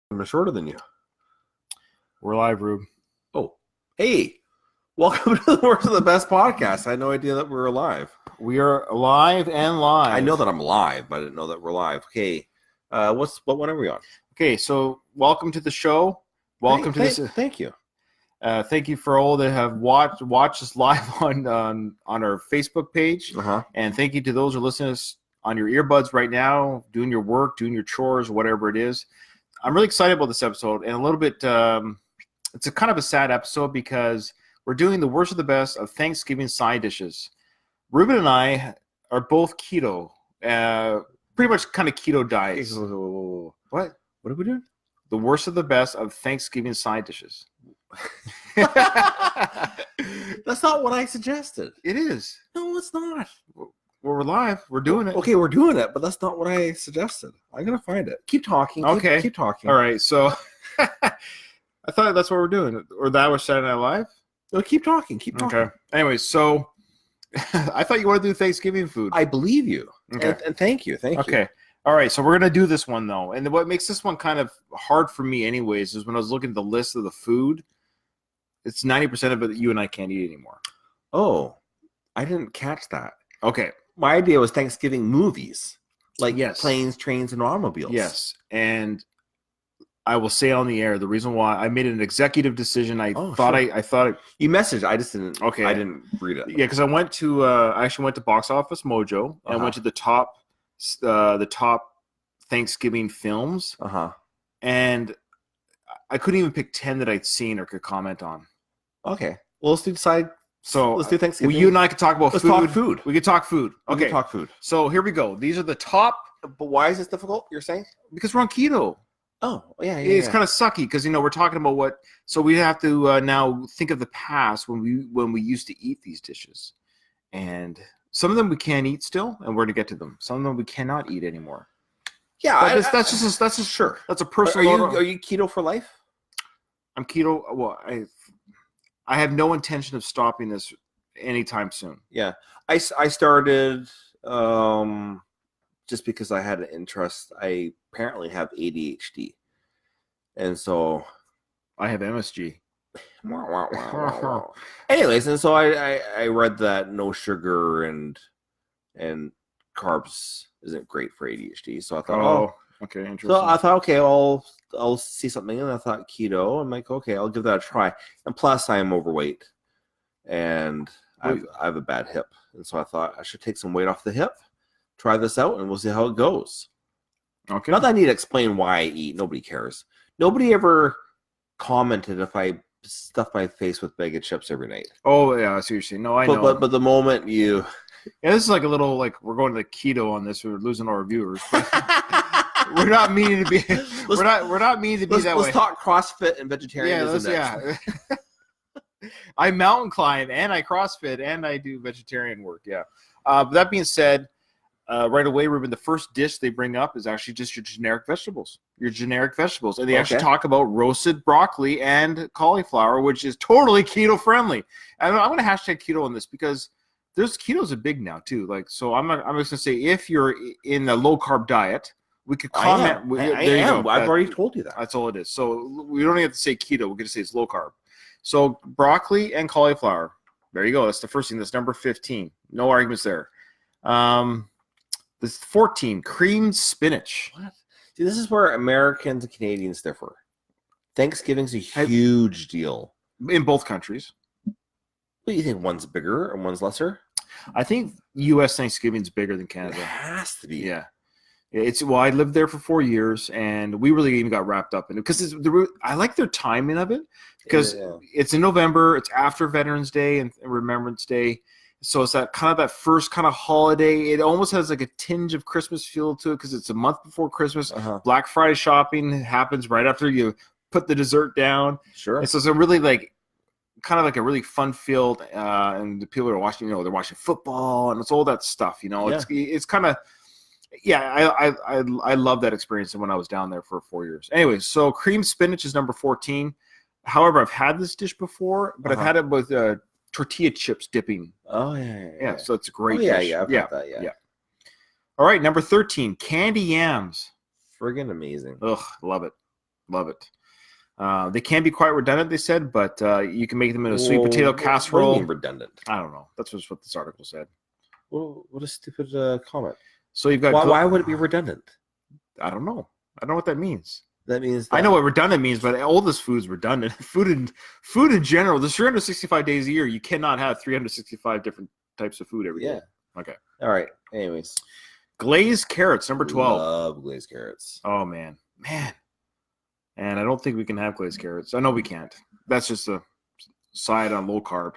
I'm shorter than you. We're live, Rube. Oh, hey. Welcome to the Worst of the Best podcast. I had no idea that we were live. We are live and live. I know that I'm live, but I didn't know that we're live. Okay. What one are we on? Okay, so welcome to the show. Welcome to this. Thank you. Thank you for all that have watched us live on our Facebook page. And thank you to those who are listening to us on your earbuds right now, doing your work, doing your chores, whatever it is. I'm really excited about this episode, and a little bit, it's a kind of a sad episode because we're doing the worst of the best of Thanksgiving side dishes. Ruben and I are both keto, pretty much kind of keto diets. What are we doing? The worst of the best of Thanksgiving side dishes. That's not what I suggested. It is. No, it's not. We're live. We're doing it. Okay, we're doing it, but that's not what I suggested. I'm going to find it. Keep talking. Okay. Keep talking. All right, so I thought that's what we're doing. Or that was Saturday Night Live? No, keep talking. Keep talking. Okay. Anyway, so I thought you wanted to do Thanksgiving food. I believe you. Okay. And thank you. Thank you. Okay. All right, so we're going to do this one, though. And what makes this one kind of hard for me anyways is when I was looking at the list of the food, it's 90% of it that you and I can't eat anymore. Oh, I didn't catch that. Okay. My idea was Thanksgiving movies, like Yes. Planes, Trains, and Automobiles. Yes, and I will say on the air the reason why I made an executive decision. I thought You messaged. I just didn't. Okay. I didn't read it. Yeah, because I actually went to Box Office Mojo and I went to the top Thanksgiving films. And I couldn't even pick 10 that I'd seen or could comment on. Okay. Well, let's decide. So let's do Thanksgiving. Well, you and I could talk about food. Talk food. We could talk food. Okay. We can talk food. So here we go. These are the top. But why is this difficult? You're saying? Because we're on keto. Oh, yeah. It's kind of sucky because we're talking about what. So we have to now think of the past when we used to eat these dishes, and some of them we can't eat still, and we're going to get to them. Some of them we cannot eat anymore. Yeah, that's just sure. That's a personal. Are you keto for life? I'm keto. Well, I have no intention of stopping this anytime soon. Yeah, I started just because I had an interest. I apparently have ADHD, and so I have MSG. Anyways, and so I read that no sugar and carbs isn't great for ADHD. So I thought, okay, interesting. So I thought, okay, I'll see something, and I thought keto. I'm like, okay, I'll give that a try. And plus, I am overweight, and I have a bad hip, and so I thought I should take some weight off the hip, try this out, and we'll see how it goes. Okay. Not that I need to explain why I eat. Nobody cares. Nobody ever commented if I stuff my face with bag of chips every night. Oh yeah, I see what you're saying. No, I know. But the moment you, this is like a little we're going to the keto on this. We're losing our viewers. We're not meaning to be. We're not meaning to be that way. Let's talk CrossFit and vegetarianism. Yeah. I mountain climb and I CrossFit and I do vegetarian work. Yeah. But that being said, right away, Ruben, the first dish they bring up is actually just your generic vegetables. And they actually talk about roasted broccoli and cauliflower, which is totally keto friendly. And I'm going to hashtag keto on this because keto's a big now too. So I'm just going to say if you're in a low carb diet. We could comment. I am. I've already told you that. That's all it is. So we don't even have to say keto. We're going to say it's low carb. So broccoli and cauliflower. There you go. That's the first thing. That's number 15. No arguments there. This 14, creamed spinach. What? See, this is where Americans and Canadians differ. Thanksgiving's a huge deal. In both countries. What do you think? One's bigger and one's lesser? I think U.S. Thanksgiving's bigger than Canada. It has to be. Yeah. I lived there for 4 years, and we really even got wrapped up in it because I like their timing of it because it's in November, it's after Veterans Day and Remembrance Day, so it's that first kind of holiday. It almost has like a tinge of Christmas feel to it because it's a month before Christmas. Black Friday shopping happens right after you put the dessert down. Sure. And so it's a really kind of like a really fun-filled, and the people are watching. They're watching football and it's all that stuff. It's kind of. Yeah, I love that experience when I was down there for 4 years. Anyway, so creamed spinach is number 14. However, I've had this dish before, but I've had it with tortilla chips dipping. Oh, yeah. So it's a great dish. I've had that, yeah. All right, number 13, candy yams. Friggin' amazing. Ugh, love it. Love it. They can be quite redundant, they said, but you can make them in a sweet potato casserole. What do you mean redundant? I don't know. That's just what this article said. What a stupid comment. So you've got why would it be redundant? I don't know. I don't know what that means. That means I know what redundant means, but all this food's redundant. Food in general, there's 365 days a year. You cannot have 365 different types of food every day. Okay. All right. Anyways. Glazed carrots, number 12. Love glazed carrots. Oh, man. And I don't think we can have glazed carrots. I know we can't. That's just a side on low carb.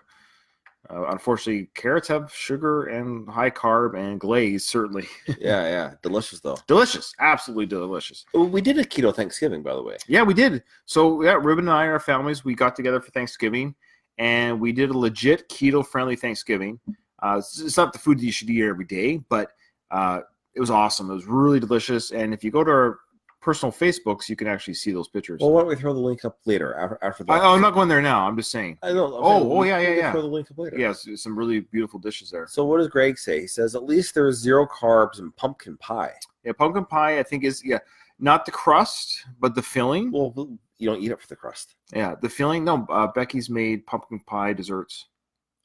Unfortunately, carrots have sugar and high carb and glaze, certainly. Yeah. Delicious, though. Delicious. Absolutely delicious. We did a keto Thanksgiving, by the way. Yeah, we did. So, yeah, Ruben and I, our families, we got together for Thanksgiving, and we did a legit keto-friendly Thanksgiving. It's not the food that you should eat every day, but it was awesome. It was really delicious. And if you go to our personal Facebooks, you can actually see those pictures. Well, why don't we throw the link up later after that? I'm not going there now. I'm just saying. I know. Yeah. Throw the link up later. Yes, some really beautiful dishes there. So what does Greg say? He says at least there's 0 carbs in pumpkin pie. Yeah, pumpkin pie I think is not the crust, but the filling. Well, you don't eat it for the crust. Yeah, the filling. No, Becky's made pumpkin pie desserts.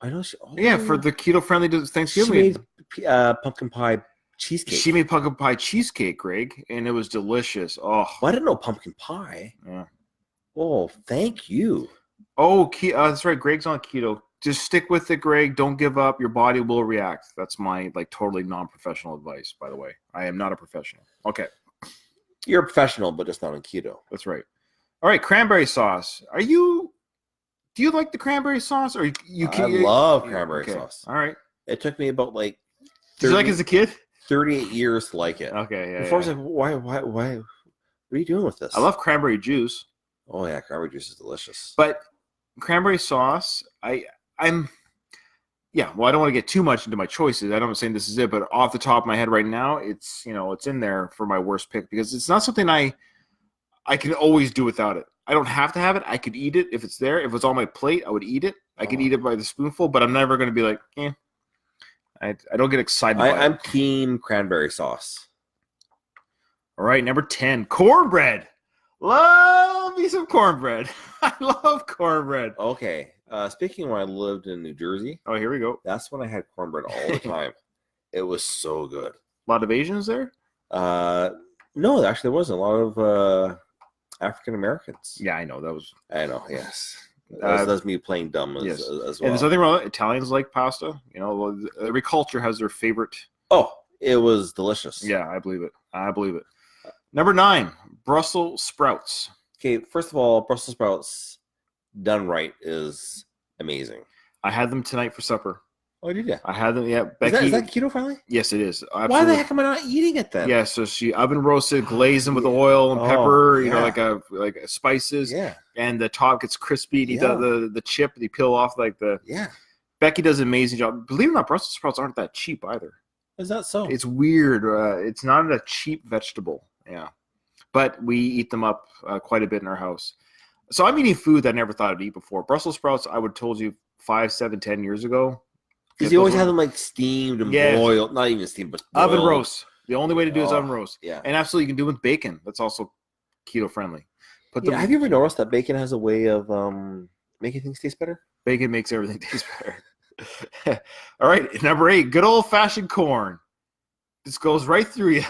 I know. For the keto-friendly Thanksgiving. She made pumpkin pie cheesecake. She made pumpkin pie cheesecake, Greg, and it was delicious. Oh, well, I didn't know pumpkin pie. Yeah. Oh, thank you. Oh, that's right. Greg's on keto. Just stick with it, Greg. Don't give up. Your body will react. That's my totally non-professional advice, by the way. I am not a professional. Okay. You're a professional, but just not on keto. That's right. All right, cranberry sauce. Do you like the cranberry sauce? Or you can? I love cranberry sauce. All right. It took me about 30, did you like it as a kid? 38 years to like it. Okay, yeah. Before I was like, why? What are you doing with this? I love cranberry juice. Oh yeah, cranberry juice is delicious. But cranberry sauce, well, I don't want to get too much into my choices. I'm saying this is it, but off the top of my head right now, it's in there for my worst pick because it's not something I can always do without it. I don't have to have it. I could eat it if it's there. If it's on my plate, I would eat it. I could eat it by the spoonful, but I'm never going to be like, I don't get excited by it. I'm team cranberry sauce. All right, number 10, cornbread. Love me some cornbread. I love cornbread. Okay. Speaking of when I lived in New Jersey. Oh, here we go. That's when I had cornbread all the time. It was so good. A lot of Asians there? No, actually, there wasn't. A lot of African Americans. Yeah, I know. I know, yes. That's me playing dumb as well. And there's nothing wrong with it. Italians like pasta. Every culture has their favorite. Oh, it was delicious. Yeah, I believe it. Number 9, Brussels sprouts. Okay, first of all, Brussels sprouts done right is amazing. I had them tonight for supper. Oh, did you? I had them, yeah. Becky, is that keto friendly? Yes, it is. Absolutely. Why the heck am I not eating it then? Yeah, so she oven roasted, glazed them with oil and pepper, like spices. Yeah. And the top gets crispy. And you do the chip, and you peel off Yeah. Becky does an amazing job. Believe it or not, Brussels sprouts aren't that cheap either. Is that so? It's weird. It's not a cheap vegetable. Yeah. But we eat them up quite a bit in our house. So I'm eating food that I never thought I'd eat before. Brussels sprouts, I would have told you 5, 7, 10 years ago. Because you always have them steamed and boiled. Not even steamed, but boiled. Oven roast. The only way to do is oven roast. Yeah. And absolutely, you can do it with bacon. That's also keto friendly. Have you ever noticed that bacon has a way of making things taste better? Bacon makes everything taste better. All right, number 8, good old fashioned corn. This goes right through you.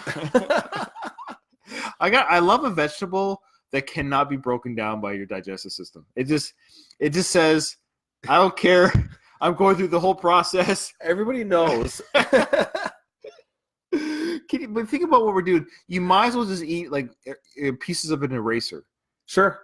I love a vegetable that cannot be broken down by your digestive system. It just says, I don't care. I'm going through the whole process. Everybody knows. But think about what we're doing. You might as well just eat pieces of an eraser. Sure.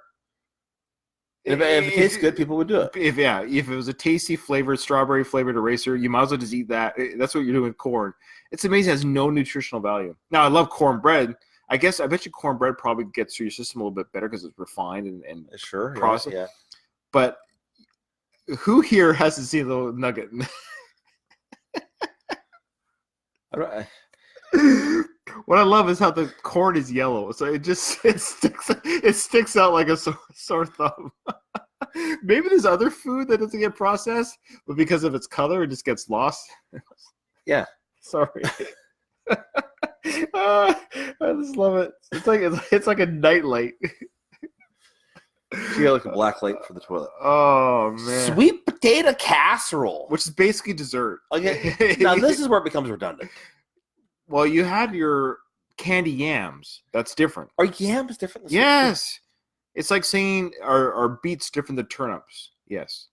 If it tastes good, people would do it. If it was a tasty flavored, strawberry flavored eraser, you might as well just eat that. That's what you're doing with corn. It's amazing. It has no nutritional value. Now, I love cornbread. I bet you cornbread probably gets through your system a little bit better because it's refined and sure processed. Yeah. But who here hasn't seen the little nugget? What I love is how the corn is yellow, so it sticks out like a sore thumb. Maybe there's other food that doesn't get processed, but because of its color, it just gets lost. Yeah. Sorry. I just love it. It's like a nightlight. She got like a black light for the toilet. Oh man. Sweet potato casserole. Which is basically dessert. Okay. Now this is where it becomes redundant. Well, you had your candy yams. That's different. Are yams different than Yes. It's like saying are beets different than turnips? Yes.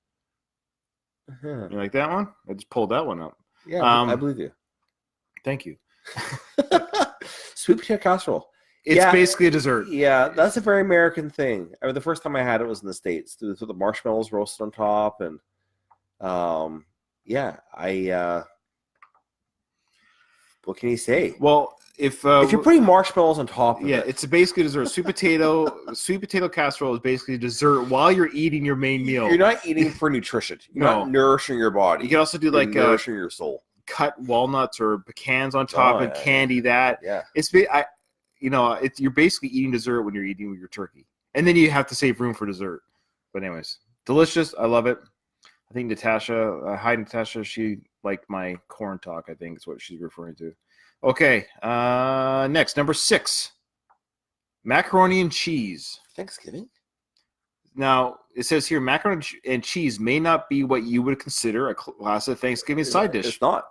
Uh-huh. You like that one? I just pulled that one up. Yeah, I believe you. Thank you. Sweet potato casserole. It's basically a dessert. Yeah, that's a very American thing. I mean, the first time I had it was in the States. With the marshmallows roasted on top, and what can you say? Well, if you're putting marshmallows on top, it's basically dessert. Sweet potato casserole is basically dessert while you're eating your main meal. You're not eating for nutrition. You're not nourishing your body. You can also do you're nourishing your soul. Cut walnuts or pecans on top and candy that. Yeah, you're basically eating dessert when you're eating with your turkey, and then you have to save room for dessert. But anyways, delicious. I love it. I think Natasha, hi Natasha, she liked my corn talk. I think is what she's referring to. Okay, next number 6, macaroni and cheese. Thanksgiving. Now it says here, macaroni and cheese may not be what you would consider a classic Thanksgiving side dish. It's not.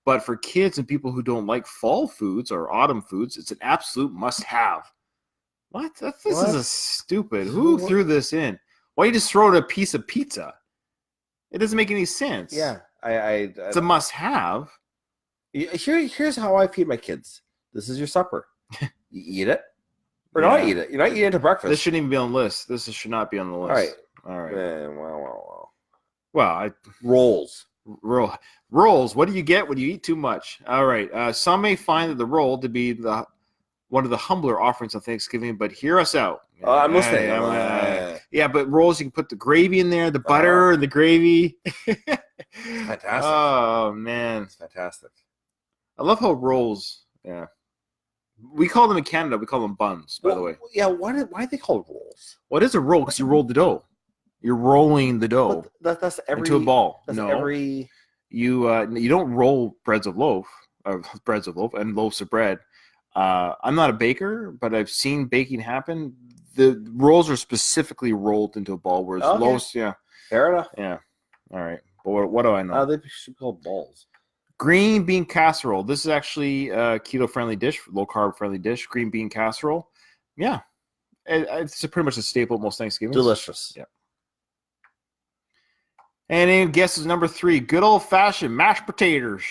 But for kids and people who don't like fall foods or autumn foods, it's an absolute must-have. What? This is a stupid. Who threw this in? Why you just throw it a piece of pizza? It doesn't make any sense. Yeah, it's a must-have. Here's how I feed my kids. This is your supper. You eat it or not eat it. You're not eating it to breakfast. This shouldn't even be on the list. This should not be on the list. All right. Well, rolls. What do you get when you eat too much? All right. Some may find that the roll to be one of the humbler offerings on Thanksgiving, but hear us out. I'm listening. Yeah, but rolls, you can put the gravy in there, the butter and the gravy. Fantastic. Oh, man. It's fantastic. I love how rolls, we call them in Canada, we call them buns, by the way. Yeah, why are they called rolls? Well, it is a roll because you rolled the dough. You're rolling the dough into a ball. You don't roll breads of loaf and loaves of bread. I'm not a baker, but I've seen baking happen. The rolls are specifically rolled into a ball, whereas loaves, fair enough. Yeah, all right. But what do I know? They should be called balls. Green bean casserole. This is actually a keto-friendly dish, low-carb-friendly dish. Green bean casserole. Yeah, it's pretty much a staple at most Thanksgivings. Delicious. Yeah. And then guess is number 3, good old-fashioned mashed potatoes.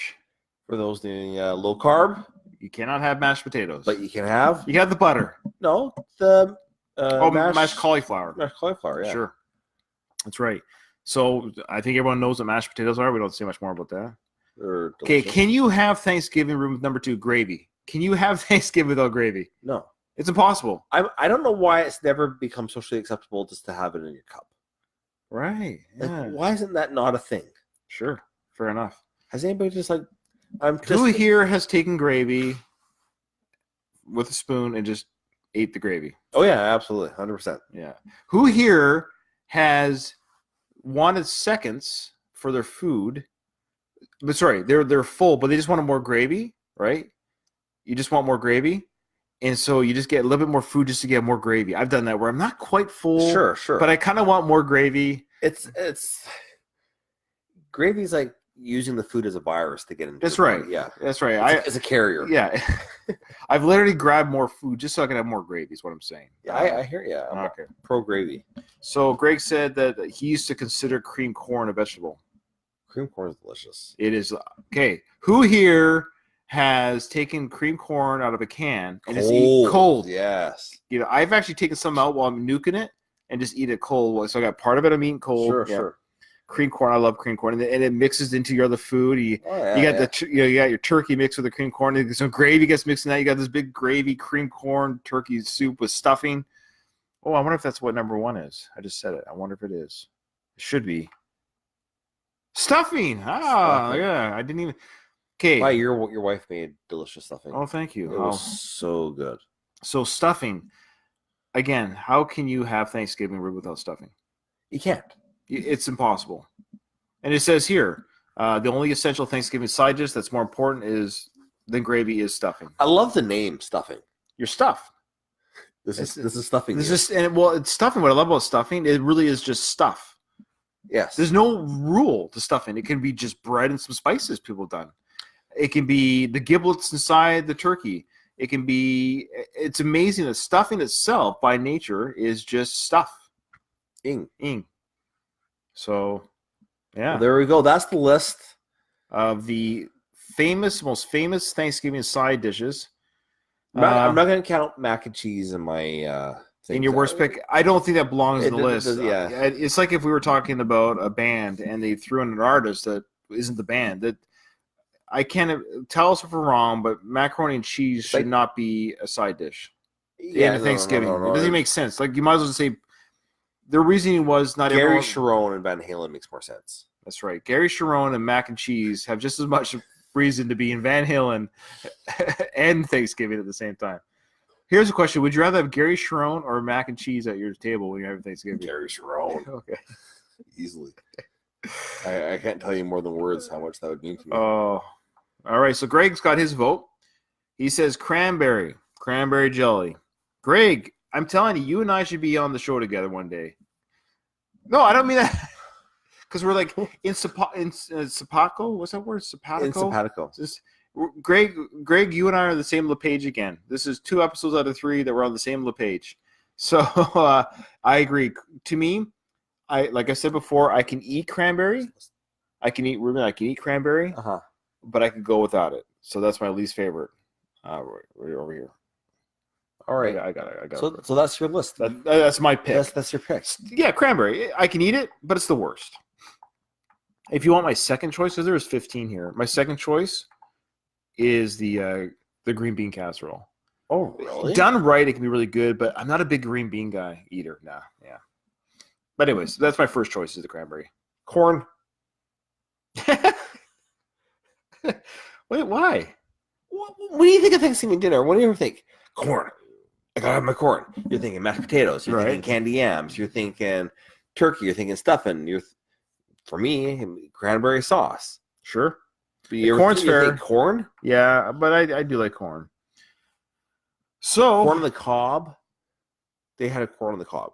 For those doing low carb, you cannot have mashed potatoes. But you can have the butter. No, the mashed cauliflower. Mashed cauliflower, yeah. Sure. That's right. So I think everyone knows what mashed potatoes are. We don't say much more about that. Okay, can you have Thanksgiving room number 2, gravy? Can you have Thanksgiving without gravy? No. It's impossible. I don't know why it's never become socially acceptable just to have it in your cup. Right. Yeah. Like, why isn't that not a thing? Sure. Fair enough. Has anybody just like who here has taken gravy with a spoon and just ate the gravy? Oh yeah, absolutely. 100%. Yeah. Who here has wanted seconds for their food? But sorry, they're full, but they just wanted more gravy, right? You just want more gravy. And so you just get a little bit more food just to get more gravy. I've done that where I'm not quite full. Sure. But I kind of want more gravy. It's gravy's like using the food as a virus to get into. That's right. Body. Yeah, that's right. It's a carrier. Yeah, I've literally grabbed more food just so I can have more gravy. Is what I'm saying. Yeah, I hear you. I'm okay. Pro gravy. So Greg said that he used to consider cream corn a vegetable. Cream corn is delicious. It is okay. Who here has taken cream corn out of a can and just eat cold? Yes. I've actually taken some out while I'm nuking it and just eat it cold. So I got part of it I'm eating cold. Sure. Cream corn, I love cream corn, and it mixes into your other food. You got your turkey mixed with the cream corn. Some gravy gets mixed in that. You got this big gravy cream corn turkey soup with stuffing. Oh, I wonder if that's what number 1 is. I just said it. I wonder if it is. It should be stuffing. Yeah, I didn't even. Okay. Wow, your wife made delicious stuffing. Oh, thank you. It was so good. So stuffing. Again, how can you have Thanksgiving without stuffing? You can't. It's impossible. And it says here, the only essential Thanksgiving side dish that's more important than gravy is stuffing. I love the name stuffing. You're stuffed. This is stuffing. It's stuffing. What I love about stuffing, it really is just stuff. Yes. There's no rule to stuffing. It can be just bread and some spices people have done. It can be the giblets inside the turkey. It can be. It's amazing that stuffing itself, by nature, is just stuff. Ing. So, yeah. Well, there we go. That's the list of the most famous Thanksgiving side dishes. I'm not going to count mac and cheese in my in your worst pick. I don't think that belongs in the list. Yeah. It's like if we were talking about a band and they threw in an artist that isn't the band. That I can't tell us if we're wrong, but macaroni and cheese should not be a side dish. In Thanksgiving. No. It doesn't make sense. Like, you might as well say the reasoning was not Gary everyone. Sharon and Van Halen makes more sense. That's right. Gary Sharon and mac and cheese have just as much reason to be in Van Halen and Thanksgiving at the same time. Here's a question: would you rather have Gary Sharon or mac and cheese at your table when you're having Thanksgiving? Gary Sharon. Okay. Easily. I can't tell you more than words how much that would mean to me. Oh, all right. So Greg's got his vote. He says cranberry jelly. Greg, I'm telling you, you and I should be on the show together one day. No, I don't mean that. Because we're like in Sapatico. What's that word? Sapatico? In Sapatico. Greg, you and I are on the same page again. This is 2 episodes out of 3 that we're on the same page. So I agree. To me, like I said before, I can eat cranberry. I can eat Ruben. I can eat cranberry. But I could go without it. So that's my least favorite. Right over here. All right, I got it. So that's your list. That's my pick. That's your pick. Yeah, cranberry. I can eat it, but it's the worst. If you want my second choice, because there's 15 here. My second choice is the green bean casserole. Oh, really? Done right, it can be really good, but I'm not a big green bean guy either. Nah, yeah. But anyways, that's my first choice is the cranberry. Corn. Wait, why? What do you think of Thanksgiving dinner? What do you ever think? Corn. I gotta have my corn. You're thinking mashed potatoes. You're thinking candy yams. You're thinking turkey. You're thinking stuffing. For me, cranberry sauce. Sure. Corn's fair. Corn? Yeah, but I do like corn. So corn on the cob. They had a corn on the cob.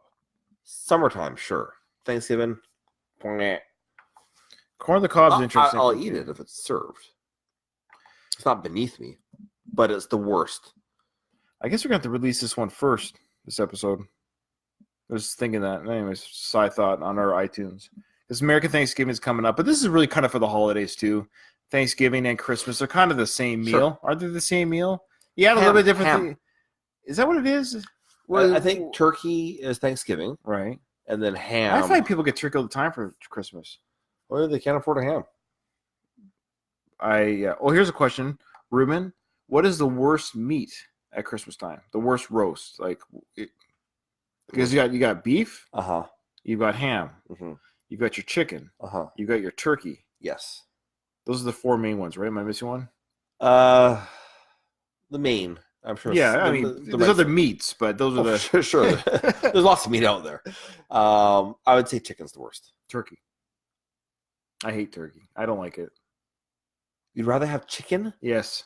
Summertime, sure. Thanksgiving, corn on the cob is interesting. I'll eat it if it's served. It's not beneath me, but it's the worst. I guess we're going to have to release this one first, this episode. I was thinking that. Anyways, side thought on our iTunes. Because American Thanksgiving is coming up, but this is really kind of for the holidays, too. Thanksgiving and Christmas are kind of the same meal. Sure. Are they the same meal? Yeah, a little bit different. Is that what it is? Well, I think turkey is Thanksgiving. Right. And then ham. I find people get turkey all the time for Christmas. Well, they can't afford a ham. Here's a question. Ruben, what is the worst meat at Christmas time? The worst roast? Because you got beef. You've got ham. You've got your chicken. You've got your turkey. Yes. Those are the 4 main ones, right? Am I missing one? The main. I'm sure. Yeah, there's other meats, but those are the... Sure. There's lots of meat out there. I would say chicken's the worst. Turkey. I hate turkey. I don't like it. You'd rather have chicken? Yes.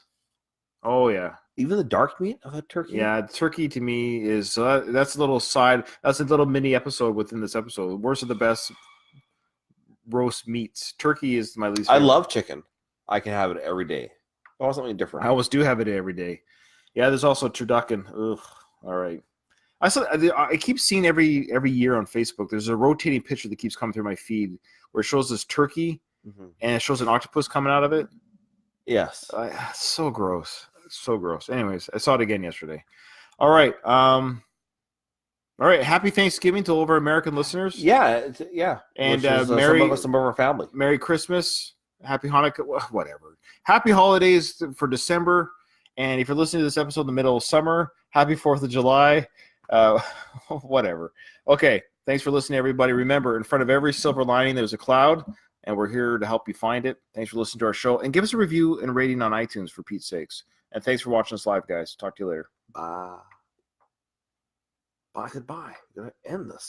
Oh, yeah. Even the dark meat of a turkey? Yeah, turkey to me is... that's a little side... That's a little mini episode within this episode. The worst of the best roast meats. Turkey is my least favorite. I love chicken. I can have it every day. I want something different. I always do have it every day. Yeah, there's also turducken. Ugh. All right. I keep seeing every year on Facebook, there's a rotating picture that keeps coming through my feed where it shows this turkey and it shows an octopus coming out of it. Yes. So gross. So gross. Anyways, I saw it again yesterday. All right. All right. Happy Thanksgiving to all of our American listeners. Yeah. And some of our family. Merry Christmas. Happy Hanukkah. Whatever. Happy holidays for December. And if you're listening to this episode in the middle of summer, happy 4th of July. Whatever. Okay. Thanks for listening, everybody. Remember, in front of every silver lining, there's a cloud, and we're here to help you find it. Thanks for listening to our show. And give us a review and rating on iTunes, for Pete's sakes. And thanks for watching us live, guys. Talk to you later. Bye. Goodbye. We're going to end this.